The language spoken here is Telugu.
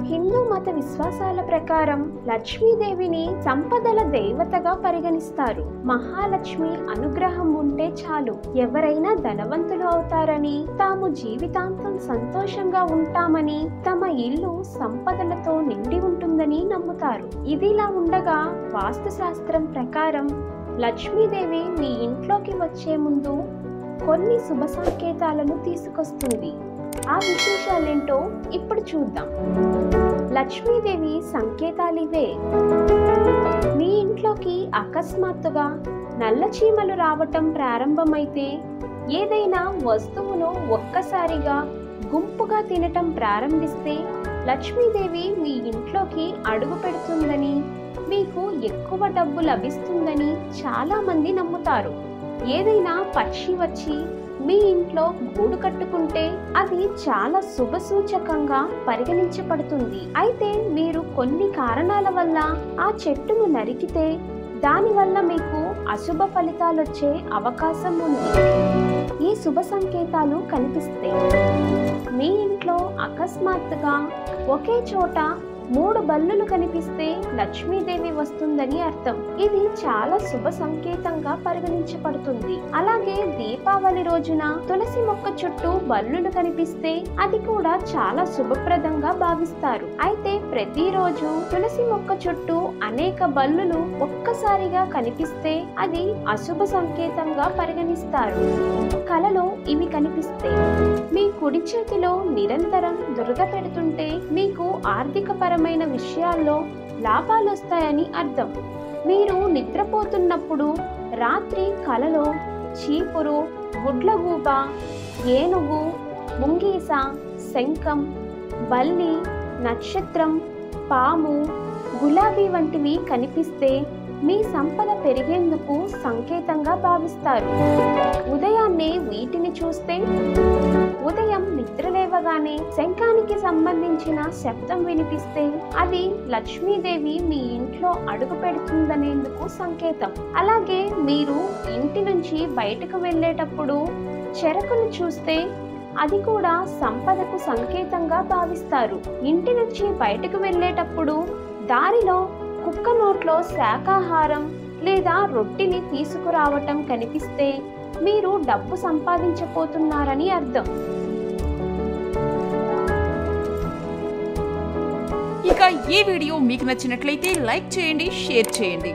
హిందూ మత విశ్వాసాల ప్రకారం లక్ష్మీదేవిని సంపదల దేవతగా పరిగణిస్తారు. మహాలక్ష్మి అనుగ్రహం ఉంటే చాలు ఎవరైనా ధనవంతులు అవుతారని, తాము జీవితాంతం సంతోషంగా ఉంటామని, తమ ఇల్లు సంపదలతో నిండి ఉంటుందని నమ్ముతారు. ఇదిలా ఉండగా వాస్తు శాస్త్రం ప్రకారం లక్ష్మీదేవి మీ ఇంట్లోకి వచ్చే ముందు కొన్ని శుభ సంకేతాలను తీసుకొస్తుంది. ఆ విశేషాలేంటో ఇప్పుడు చూద్దాం. లక్ష్మీదేవి సంకేతాలివే. మీ ఇంట్లోకి అకస్మాత్తుగా నల్ల చీమలు రావటం ప్రారంభమైతే, ఏదైనా వస్తువును ఒక్కసారిగా గుంపుగా తినటం ప్రారంభిస్తే లక్ష్మీదేవి మీ ఇంట్లోకి అడుగు పెడుతుందని, మీకు ఎక్కువ డబ్బు లభిస్తుందని చాలా మంది నమ్ముతారు. ఏదైనా పక్షి వచ్చి మీ ఇంట్లో గూడు కట్టుకుంటే అది చాలా శుభ సూచకంగా పరిగణించబడుతుంది. అయితే మీరు కొన్ని కారణాల వల్ల ఆ చెట్టును నరికితే దానివల్ల మీకు అశుభ ఫలితాలు వచ్చే అవకాశం ఉంది. ఈ శుభ సంకేతాలు కనిపిస్తే మీ ఇంట్లో అకస్మాత్తుగా ఒకే చోట 3 బల్లులు కనిపిస్తే లక్ష్మీదేవి వస్తుందని అర్థం. ఇది చాలా శుభ సంకేతంగా పరిగణించబడుతుంది. అలాగే దీపావళి రోజున తులసి మొక్క చుట్టూ బల్లులు కనిపిస్తే అది కూడా చాలా శుభప్రదంగా భావిస్తారు. అయితే ప్రతిరోజు తులసి మొక్క చుట్టూ అనేక బల్లులు ఒక్కసారిగా కనిపిస్తే అది అశుభ సంకేతంగా పరిగణిస్తారు. కలలో ఇవి కనిపిస్తే మీ కుడి చేతిలో నిరంతరం దురద పెడుతుంటే మీకు ఆర్థిక పరమైన విషయాల్లో లాభాలు వస్తాయని అర్థం. మీరు నిద్రపోతున్నప్పుడు రాత్రి కలలో చీపురు, గుడ్లగూబ, ఏనుగు, ముంగీస, శంఖం, బల్లి, నక్షత్రం, పాము, గులాబీ వంటివి కనిపిస్తే మీ సంపద పెరిగేందుకు సంకేతంగా భావిస్తారు. ఉదయాన్నే వీటిని చూస్తే, ఉదయం నిద్రలేవగానే శంఖానికి సంబంధించిన శబ్దం వినిపిస్తే అది లక్ష్మీదేవి మీ ఇంట్లో అడుగు పెడుతుందనేందుకు సంకేతం. అలాగే మీరు ఇంటి నుంచి బయటకు వెళ్ళేటప్పుడు చెరకును చూస్తే అది కూడా సంపదకు సంకేతంగా భావిస్తారు. ఇంటి నుంచి బయటకు వెళ్ళేటప్పుడు దారిలో కుక్క నోట్లో శాకాహారం లేదా రొట్టిని తీసుకురావటం కనిపిస్తే మీరు డబ్బు సంపాదించబోతున్నారని అర్థం. ఇక ఈ వీడియో మీకు నచ్చినట్లయితే లైక్ చేయండి, షేర్ చేయండి.